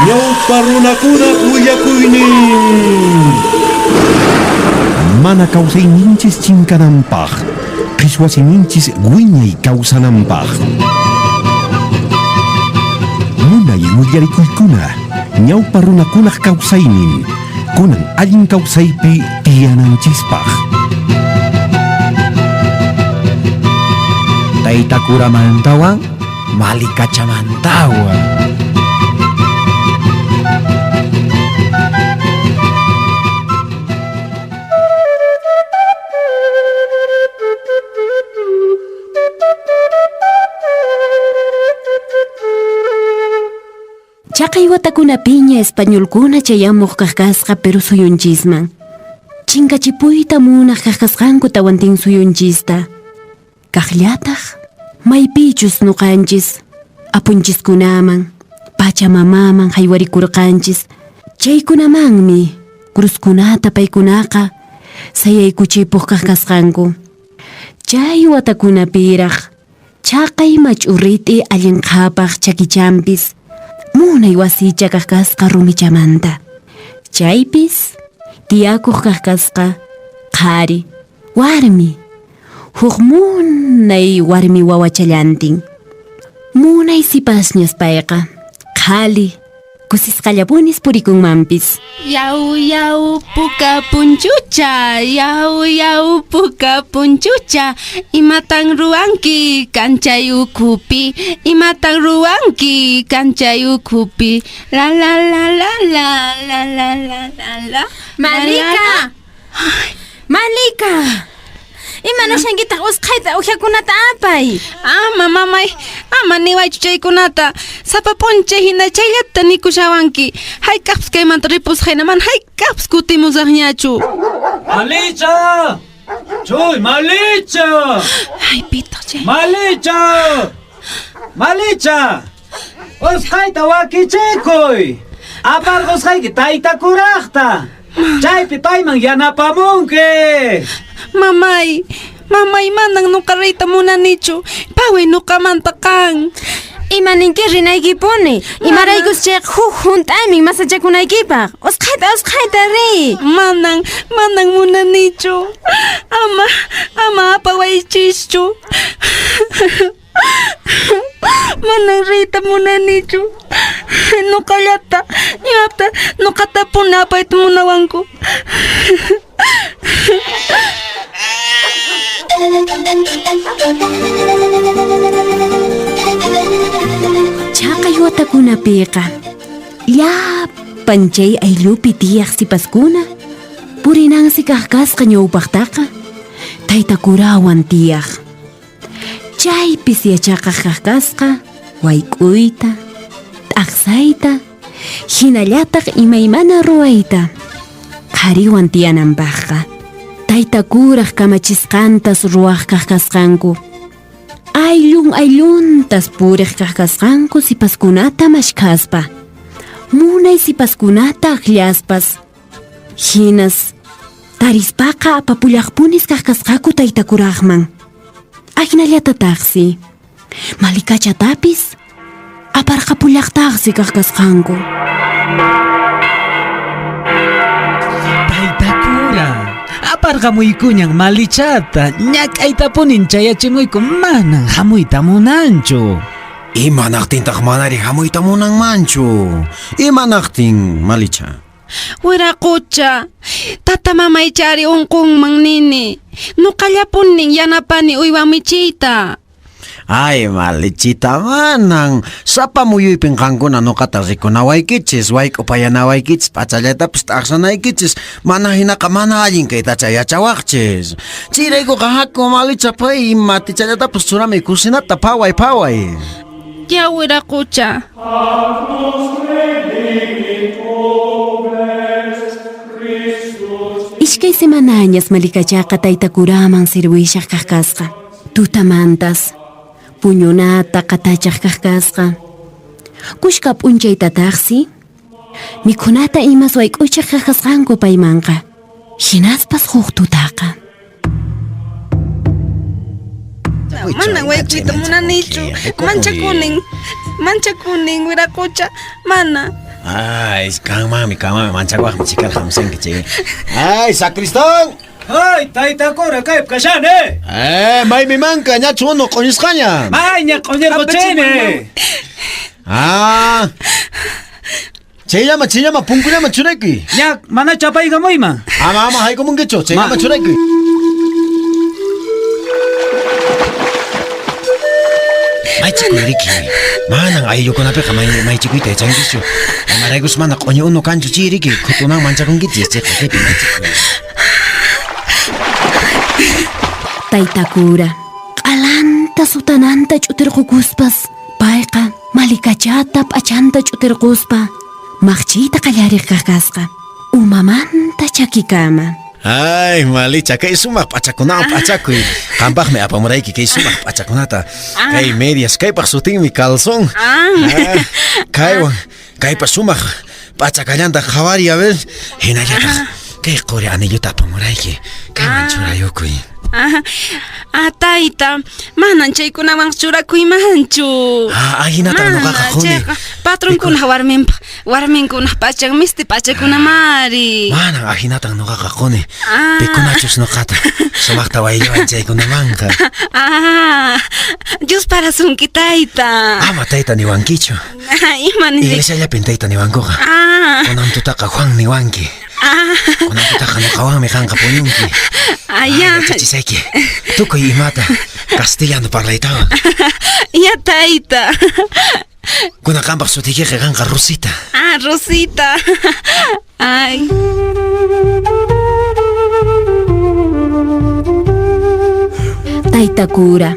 Ñawpa runakunaq willakuynin. Mana kawsayninchis chinkananpaq, qhichwasininchis wiñay kawsananpaq. Munay willarikuykuna, ñawpa runakunaq kawsaynin, kunan allin kawsaypi tiyananchispaq. Taytakuramantawan, Malikachamantawan. Chaqay watakunapiña españolkuna chayamuq kaqkasqa Perú suyunchisman. Chinkachipuyta munaq kaqkasqanku tawantin suyunchista. Kaqllataq maypichus nuqanchis apunchiskunaman, pachamamaman haywarikurqanchis. Chaykunamanmi kruskunata paykunaqa sayaykuchipuq kaqkasqanku. Chay watakunapiraq chaqay mach'urriti allinqapaq chakichampis munay wasicha kaqkasqa rumichamanta. Chaypis tiyakuq kaqkasqa qhari, warmi, huk munay warmi wawachallantin. Munay sipasñas payqa, qhali, kusisqallapunis purikunmanpis. Yau yau puka punchucha, yau yau puka punchucha. Imatang ruangki kanchay ukupi, imatang ruangki kanchay ukupi. La la la la la la la la la la. Malika! Malika! Imana shankitaq usqhayta uhakunata apay. Mamay, niwaychu chaykunata. Sapapuncha hina chayllata nikushawanki. Hayk'aqpas kaymanta ripusqayna man hayk'aqpas kutimusaqñachu. Malicha! Chuy, Malicha! Ay, pitaq chay. Malicha! Malicha! Usqhayta wakichikuy. Apar usqhayki taytakuraqta. Chaypi payman yanapamunki. Mamay, manang nuqarayta munanichu. Paway nuqamanta kan. Imaninki rinaykipuni. Imaraykus chay huk hunt'aymi masachakunaykipaq. Usqhayta ri. Manang munanichu. Ama apawaychischu. Manang rita munanichu. Nuqallata, ñapta nuqata punapayta munawanku. Chaqay watakunapiqa llapan chay ayllupi tiyaq sipaskuna purinansi kaqkasqa ñawpaqtaqa taytakurawan tiyaq. Chaypis yachaqaq kaqkasqa wayk'uyta, t'aqsayta, hinallataq imaymana ruwayta qhariwan tiyananpaqqa taytakuraq kamachisqantas ruwaq kaqkasqanku. Aylluntas puriq kaqkasqanku sipaskunata mashkhaspa, munay sipaskunata aqllaspas. Hinas tarispaqa apapullaqpunis kaqkasqaku taytakuraqman. Ajnallatataqsi Malikachatapis aparqapullaqtaqsi kaqkasqanku. Taytakura, aparqamuykuñan Malichata, ñak'aytapunin chayachimuyku manan hamuyta munanchu. Imanaqtintaq manari hamuyta munanmanchu. Imanaqtin, Malicha? Wiraqucha, tata mamay chari unqunman nini. Nuqallapunin yanapani uywa michiyta. Ay, Malichita, manang sapamuyuypin qankuna nuqata rikunawaykichis, wayk'upayanawaykichis, p'achallatapis t'aqsanaykichis, mana hinaqa mana allin kaytacha yachawaqchis. Chiraykuqa haku Malicha pay, matichallatapas churamay kusinata phaway. Ya wiraqucha. Ishkay semanañas Malikachaqa taytakuraman sirwishaq kaqkasqa. Tutamantas puñunata qatachaq kaqkasqa. Kushka p'unchaytataqsi mikhunata imas wayk'uychaq kaqkasqanku paymanqa. Hinaspas huk tutaqa. Mana wayk'uyta munanichu. Manchakunin wiraqucha. Mana Ay, mami, manchaguaqmi chikarqamsanki chay. Ay, sacristán. Ay, taytakura kayp kashane. Maymi manka ñachu uno qoñisqaña. Maña qoñerqo chayne. Chayllama punkullama churaykuy. Ña mana chapayqa muyman. Ama haykumunkichu, chayllama churaykuy. Maychikuyariki. Manan ayllukunapiqa maychikuyta yachankichu. Imaraykus mana qoñi uno kanchu chiriki. Khutunan manchakunkichis chayqa kaypi maychikuy. Taytakura q'alanta sutananta ch'utirqukuspas payqa malikachata p'achanta ch'utirquspa maqchiyta qallariq kasqa umamanta chakikama. Ay, Malicha, kay sumaq p'achakunawan p'achakuy. Qampaqmi apamurayki kay sumaq p'achakunata. Kay medias, kaypaq sutinmi calzón. Kaypa sumaq p'achakallanta qhawari a ver. Hinallataq kay quri anilluta apamurayki. Kayman churayukuy. Tayta, manan chaykunawan churakuymanchu. Hinata nuqaqa quni. Patronkunaq warminkunaq p'achan misti p'achakunamari. Manan hinatan nuqaqa quni. Pikunachus nuqata sumaqta wayllawan chaykunamanqa. Dios para sunki tayta. Ama tayta niwankichu. Imaniri. Iglesiallapin tayta niwankuqa. Kunan tutaqa Juan niwanki. Kunan tutaqa nuqawanmi qanqa puñunki. Chachisayki. Tukuy imata castellano parlaytawan. Ya tayta. Kunan qanpaq sutikiqa qanqa Rosita. Rosita. Ay. Taytakura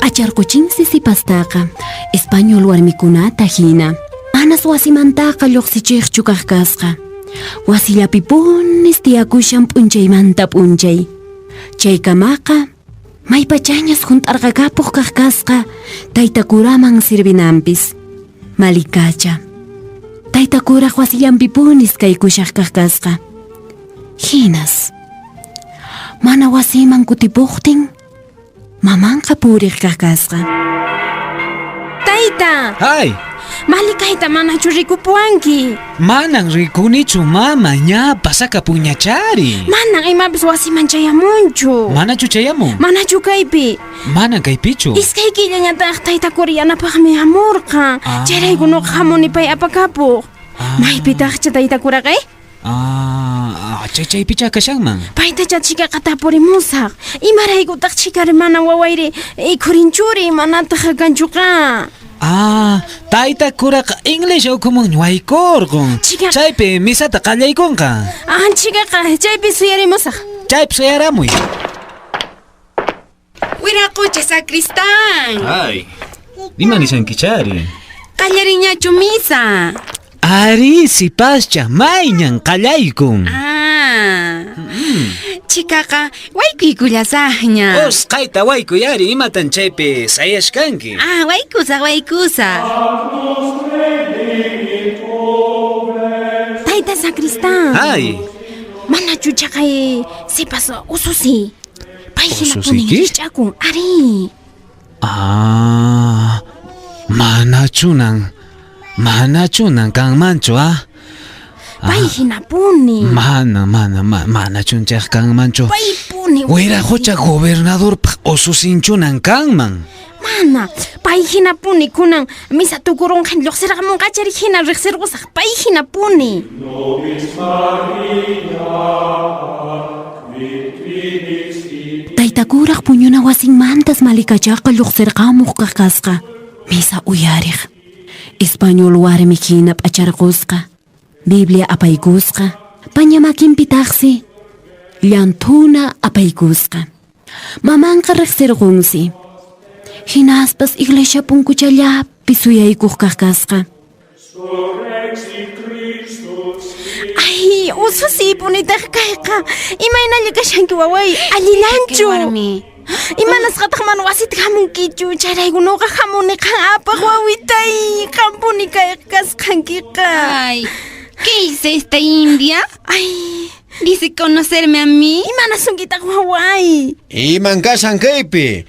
p'acharquchinsi sipastaqa español warmikunata hina manas wasimantaqa lluqsichiqchu kaq kasqa wasillapi punis tiyakushan p'unchaymanta p'unchay chaykamaqa maypachañas hunt'arqakapuq kaq kasqa taytakuraman sirvinampis malikacha taytakuraq wasillanpi punis kaykushaq kaq kasqa hinas mana wasiman kutipuqtin mamanqa puriq kaq kasqa. Tayta, Ay, malikayta manachu rikupuanki. manan rikunichu mama ña pasaka puñachari. Manan imapis wasiman chayamunchu. Manachu chayamun. Manachu kaypi. Manan kaypichu. Iskay killañataq taytakura yanapaqmi hamurqa. Chayraykunuqa hamunipay apakapuq. Maypitaqcha taytakura kay? Chaypicha kashanman. Paytacha chikaqa tapurimusaq. Imaraykutaq chikari mana wawayri ikhurinchuri manataq kanchuqa. Tayta kuraqa English ukumun waykurqun. Chica. Chaypi misata qallaykunqa. Chikaqa chaypi suyarimusaq. Chaypi suyaramuy. Wiraqucha sacristán. Ay, nimanishankichari. Qallariñachu misa. Ari sipascha mayñan qallaykun. Chikaqa waykuykullasaqña. Usqayta waykuyari imatan chaypi sayashkanki. Waykusa. Tayta sacristán. Ay, Manachu chaqay sipas ususi. Payhina Ususiki? punin ch'akun. Ari. Manachunan kanmanchu Payhina puni. Manachun chaq kanmanchu. Pay puni. Wiraqucha gobernador ususinchunan kanman. Mana. Payhina puni kunan misa tukurunqan lluqsirqamun qachari hina riqsirqusaq. Payhina puni. Taytakuraq puñuna wasinmantas malikachaqa lluqsirqamuq kaq kasqa misa uyariq español warmi hina p'acharqusqa Biblia apaykusqa pañamakinpitaqsi llantuna apaykusqa mamanqa riqsirqunsi hinaspas iglesia punkuchallapi suyaykuq kaq kasqa Ay, ususi punitaq kayqa. Imaynalla kashanki waway. Allilanchu. Imanasqataq mana wasita hamunkichu. Chayraykunuqa hamuniqan apaq wawitay. Qampuni kasqankiqa. Ay, ¿qué hice esta india? Ay, Dice conocerme a mí. imanasunkitak waway. Iman kashan kaypi.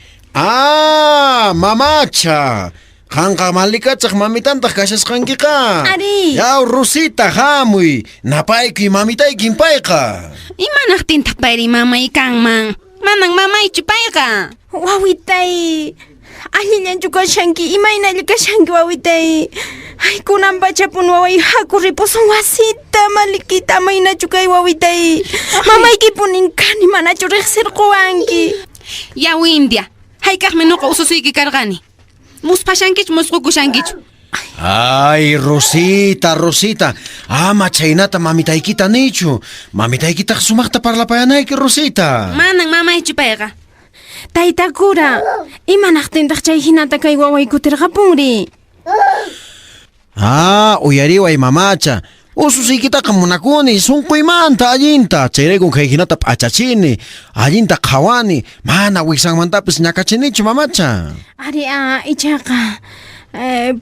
Mamacha. Qanqa malikachaq mamitantaq kashasqankiqa. Ari. Yaw Rosita hamuy. Napayki mamitaykin payqa. Imanaqtintaq payri mamay kanman. Manang mamaychu payqa. Wawitay. Allillanchu kashanki, imaynalla kashanki wawitay. Ay, kunan pachapun waway haku ripusun wasita malikita amaynachu kay wawitay. Mamaykipun inkani manachu riqsirquwanki. Yaw India, haykaqmi nuqa ususuyki karqani. Muspashankichu musqukushankichu. Ay, Rosita. Ama chaynata mamitaykita nichu. Mamitaykita sumaqta parlapayanayki, Rosita. Manang mamaychu payqa. Taytakura, imanaqtintaq chay hinata kay waway kutirqapunri. Uyariway mamacha. Ususiykitaqa munakuni sunquymanta allinta. Chayrayku kay hinata p'achachini. Allinta qhawani. Mana wiksanmantapis ñakachinichu mamacha. Ari, ichaqa.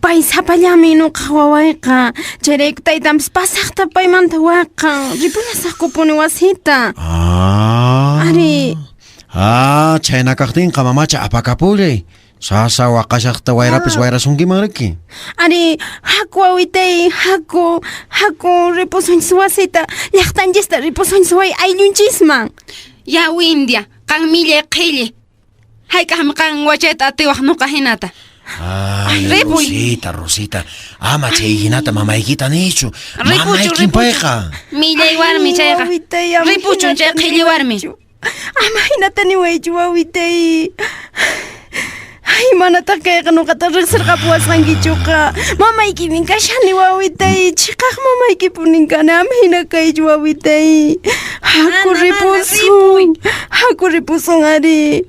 Pay sapallami nuqa wawayqa. Chayrayku taytampis pasaqta paymanta waqan. Ripunasaqkupuni wasita. Ari. Chaynakaqtinqa mamacha apakapulay. Sasa waqashaqta wayrapis wayrasunkiman riki. Ari, haku wawitay, haku ripusunchis wasita. Llaqtanchista ripusunchis way ayllunchisman. Yaw India, qan millay qhilli. Haykaqmi qan wachayta atiwaq nuqa hinata. Ay, Ripuy. Rosita. Ama chay hinata mamaykita nichu. Ripuchu, Mamaykin payqa. Millay warmi chayqa. Wawitay, ama Ripuchun chay hinata qhilli warmi. niwaychu. Ama hinata niwaychu wawitay. Ay, manata kayqa nuqata riqsirqapuwasqankichuqa. Mamaykimin kashani wawitay. Chiqaq mamaykipunin ama hina kaychu wawitay. Haku ripusun ari.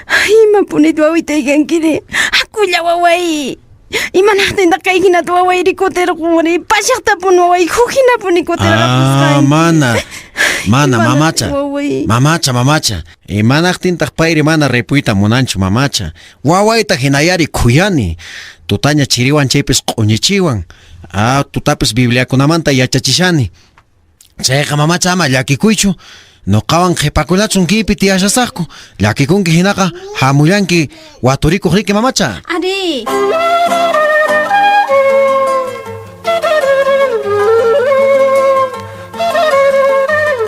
Ay, imapunit wawitay kankiri. Hakulla waway. Imanaqtinta kay hinata waway rikutirquri. Pashaqtapun waway hukhinapuni kutirqapusqanki. Mana mamacha. Mamacha. Imanaqtintaq payri mana ripuyta munanchu mamacha. Wawayta hinayari khuyani. Tutaña chiriwan chaypis q'uñichiwan. Tutapis bibliakunamanta yachachishani. Chayqa mamacha ama llakikuychu. Nuqawan qhipakulachun kaypi tiyashasaqku. Llakikunki hinaqa hamullanki waturikuq riki mamacha. Ari.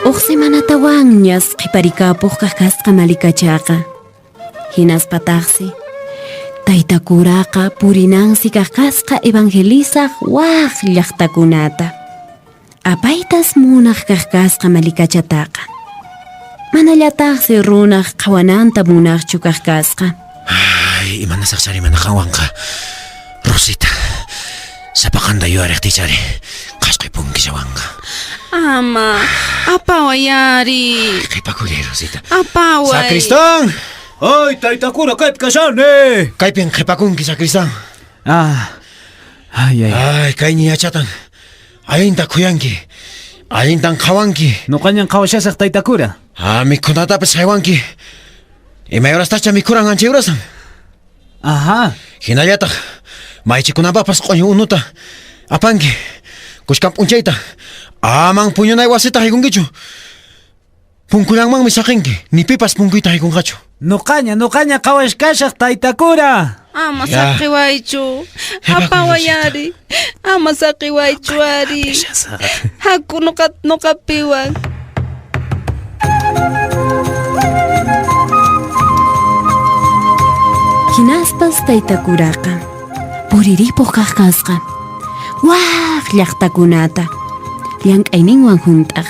Uqsimanatawanñas qhiparikapuq kasqa malikachaqa. Hinaspataqsi taytakuraqa purinansi kasqa evangelizaq waq llaqtakunata. Apaytas munaq kasqa malikachataqa. Manallataqsi runaq qhawananta munaqchu kasqa. Ay, imanasaq chari mana qhawanqa. Rosita. Sapaqanta yuariqtichari. Qasqay punkisawanqa. Ama, apawayari. Qhipakulay, Rosita. Apaway. Sacristán! Ay, Taytakura, kayp kashani. Kaypin qhipakunki, Sacristán. Ay, kay niachatan. Allinta kuyanki. Allintan qhawanki. Nuqañan qhawashasaq Taytakura. Mikhunatapis haywanki. Imayrastascha mikhuran ancha yurasan. Hinallataq maychikunapapas q'uñu unuta apanki. Kushkan p'unchayta. Amang puñunay wasita haykunkichu. Punkullanmanmi saqinki. Nipipas punkuyta haykunqachu. Nuqaña qhawashkashaq Taytakura. Ama saqiwaychu. Apawayari. Ama saqiwaychu ari. Haku nuqapiwan. Hinaspas Taytakuraqa puriripuq kasqa. Waq llaqtakunata llank'ayninwan hunt'aq.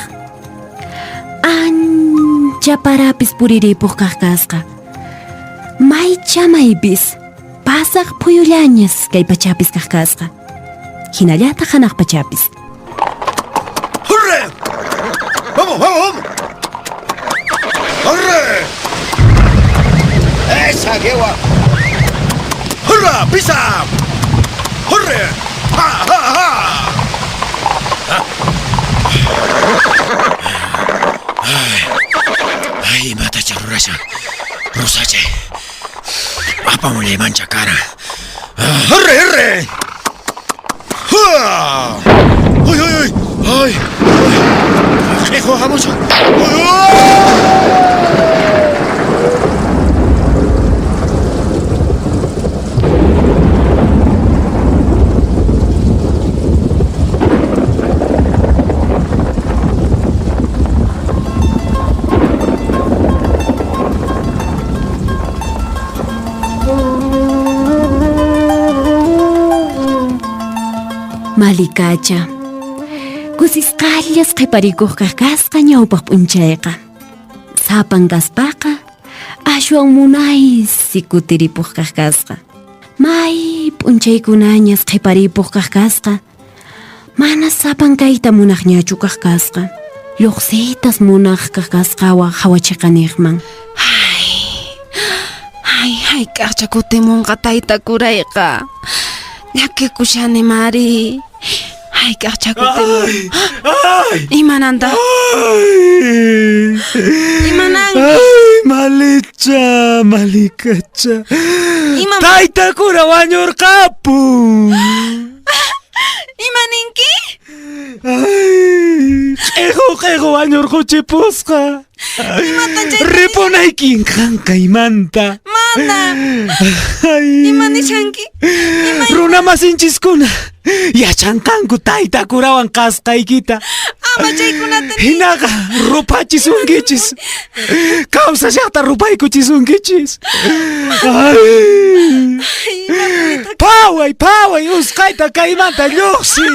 Ancha parapis puriripuq kasqa. Maycha maypis pasaq phuyullañas kay pachapis kasqa. Hinallataq hanaq pachapis. ¡Hurre! ¡Vamos! ¡Hurre! ¡Esa yewa! ¡Hurra! ¡Pisa! ¡Hurre! ¡Ja! Ay, mata charurasa. Rosache. Apamule mancha cara. ¡Hurre! ¡Ay! ¡Hijo, vamos! Malikacha, kusisqallas qiparikuq kaqkasqa ñawpaq p'unchayqa. Sapan kaspaqa, ashwan munaysi kutiripuq kaqkasqa. May p'unchaykunañas qiparipuq kaqkasqa, mana sapan kayta munaqñachu kaqkasqa. Lluqsitas munaq kaqkasqawa hawachiqaniqman. Ay, k'acha kutimunqa tayta kurayqa. Llakikushani mari. Ay, k'acha kutimun. Imananta? Imananki? Ay, Malikacha. Tayta kura wañurqapun. Imaninki? Ay, q'iqu wañurquchipusqa. Ripunaykin qank'aymanta. Mana. Ay. Imanishanki? Runamasinchiskuna yachanqanku tayta kurawan kasqaykita. Ama chaykunata Hinaqa rupachisunkichis. Kawsashaqta rupaykuchisunkichis. Ay. Phaway usqayta kaymanta lluqsi.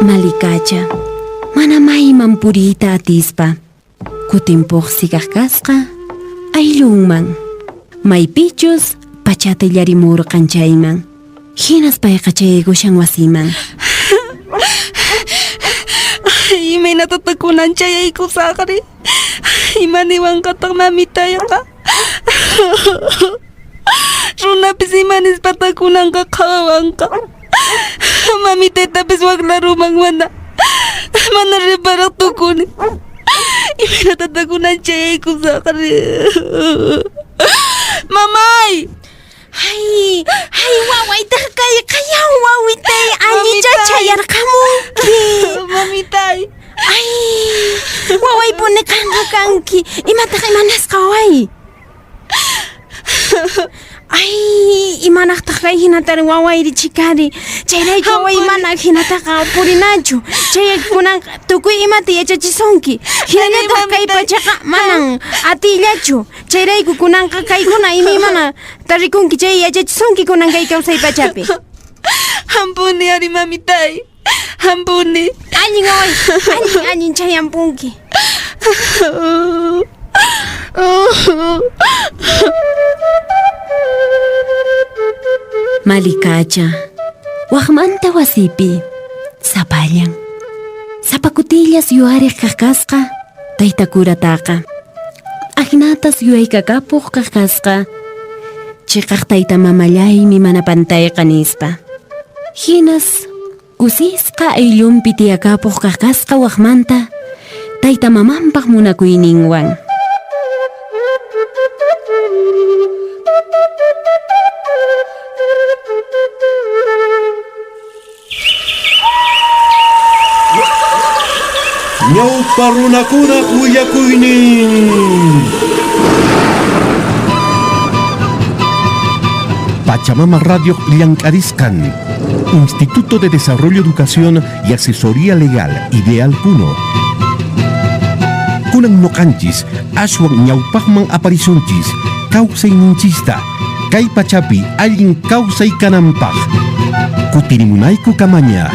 Malikacha, mana mayman puriyta atispa. Kutimpuqsi kaqkasqa, ayllunman. Maypichus pachata illarimurqan chayman. Hinas payqa chayaygushan wasiman. Imaynatata kunan chayaykusaqri. Imaniwanqataq mamitayqa. Runapis imanispatak kunanqa qhawanqa. Mamitaytapis waqlaruman mana riparaq tukuni. Imaynatata kunan chayaykusaqri. Mamay! Ay, wawaytaqa kaya wawitay allicha chayarqamunki. Mamitay! Ay, wawaypuni kanki. Imataq imanasqa waway? Ay, imanaqtaq kay hinatari wawayri chikari. Chayrayku waway mana hinataqa purinachu. Chaykunan tukuy imata yachachisunki. Hinallataq kay pachaqa manan atillachu. Chayrayku kunanqa kaykuna imi mana tarikunki chay yachachisunki kunan kay kawsay pachapi. Hampuni ari mamitay. Hampuni. Allin waway, allin chayampunki. Malikacha, waqmanta wasipi, sapallan. Sapakutillas yuariq kaqkasqa, tayta kurataqa. Agnatas yuaykakapuq kaqkasqa, chiqaq tayta mamallaymi mana pantayqa nispa. Hinas, kusisqa ayllunpi tiyakapuq kaqkasqa waqmanta, tayta mamanpaq munakuyninwan. Ñawpa runakuna willakuynin. Pachamama Radio Llancariscan, Instituto de Desarrollo, Educación y Asesoría Legal, Ideal Puno. Kunan noqanchis, ashwan ñawpaqman aparisunchis, kawsay ninchista, kay pachapi allin kawsay kananpaq. Kutirimunayku kamaña.